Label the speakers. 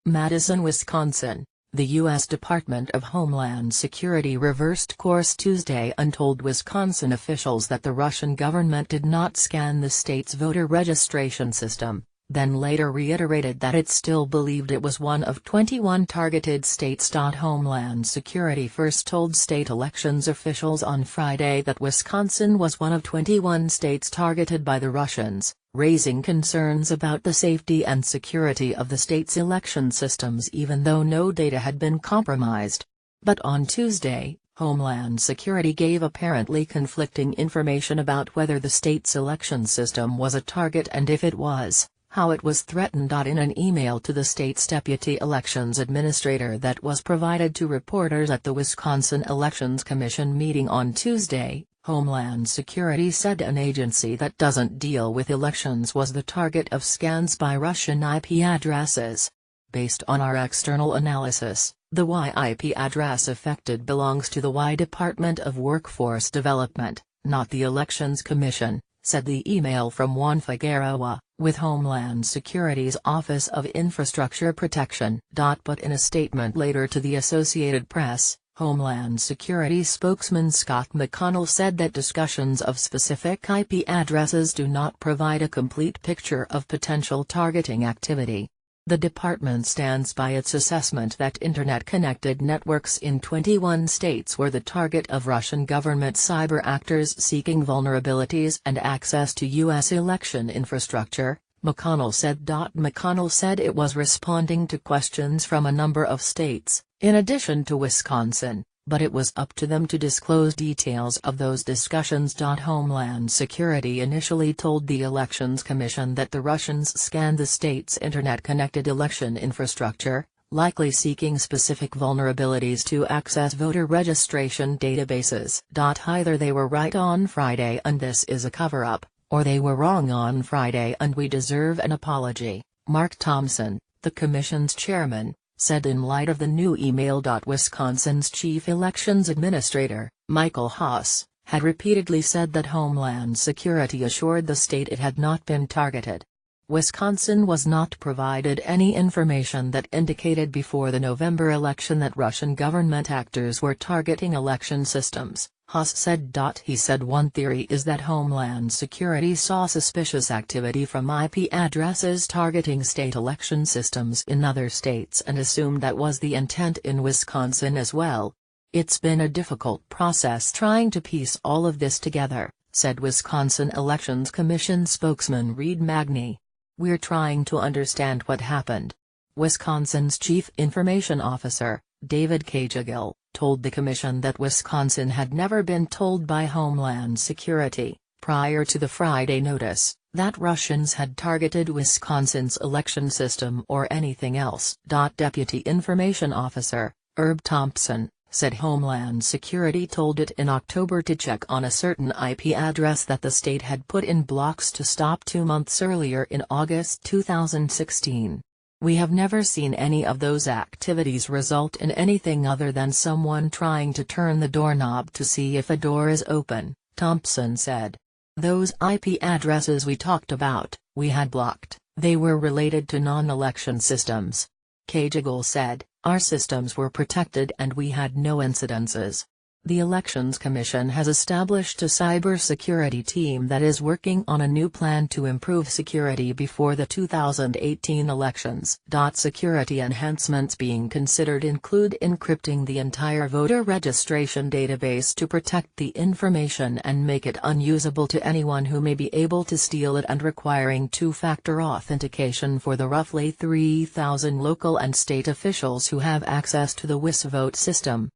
Speaker 1: Madison, Wisconsin. The U.S. Department of Homeland Security reversed course Tuesday and told Wisconsin officials that the Russian government did not scan the state's voter registration system, then later reiterated that it still believed it was one of 21 targeted states. Homeland Security first told state elections officials on Friday that Wisconsin was one of 21 states targeted by the Russians, raising concerns about the safety and security of the state's election systems even though no data had been compromised. But on Tuesday, Homeland Security gave apparently conflicting information about whether the state's election system was a target and if it was, how it was threatened. In an email to the state's deputy elections administrator that was provided to reporters at the Wisconsin Elections Commission meeting on Tuesday, Homeland Security said an agency that doesn't deal with elections was the target of scans by Russian IP addresses. Based on our external analysis, the Y IP address affected belongs to the Y Department of Workforce Development, not the Elections Commission, said the email from Juan Figueroa, with Homeland Security's Office of Infrastructure Protection. But in a statement later to the Associated Press, Homeland Security spokesman Scott McConnell said that discussions of specific IP addresses do not provide a complete picture of potential targeting activity. The department stands by its assessment that Internet-connected networks in 21 states were the target of Russian government cyber actors seeking vulnerabilities and access to U.S. election infrastructure, McConnell said. McConnell said it was responding to questions from a number of states, in addition to Wisconsin, but it was up to them to disclose details of those discussions. Homeland Security initially told the Elections Commission that the Russians scanned the state's internet-connected election infrastructure, likely seeking specific vulnerabilities to access voter registration databases. Either they were right on Friday and this is a cover-up, or they were wrong on Friday and we deserve an apology, Mark Thompson, the Commission's chairman, said in light of the new email. Wisconsin's chief elections administrator, Michael Haas, had repeatedly said that Homeland Security assured the state it had not been targeted. Wisconsin was not provided any information that indicated before the November election that Russian government actors were targeting election systems, Haas said. He said one theory is that Homeland Security saw suspicious activity from IP addresses targeting state election systems in other states and assumed that was the intent in Wisconsin as well. It's been a difficult process trying to piece all of this together, said Wisconsin Elections Commission spokesman Reed Magny. We're trying to understand what happened. Wisconsin's chief information officer, David Cagigal, told the commission that Wisconsin had never been told by Homeland Security, prior to the Friday notice, that Russians had targeted Wisconsin's election system or anything else. Deputy Information Officer, Herb Thompson, said Homeland Security told it in October to check on a certain IP address that the state had put in blocks to stop 2 months earlier in August 2016. We have never seen any of those activities result in anything other than someone trying to turn the doorknob to see if a door is open, Thompson said. Those IP addresses we talked about, we had blocked, they were related to non-election systems. Cagigal said, our systems were protected and we had no incidences. The Elections Commission has established a cybersecurity team that is working on a new plan to improve security before the 2018 elections. Security enhancements being considered include encrypting the entire voter registration database to protect the information and make it unusable to anyone who may be able to steal it, and requiring two-factor authentication for the roughly 3,000 local and state officials who have access to the WisVote system.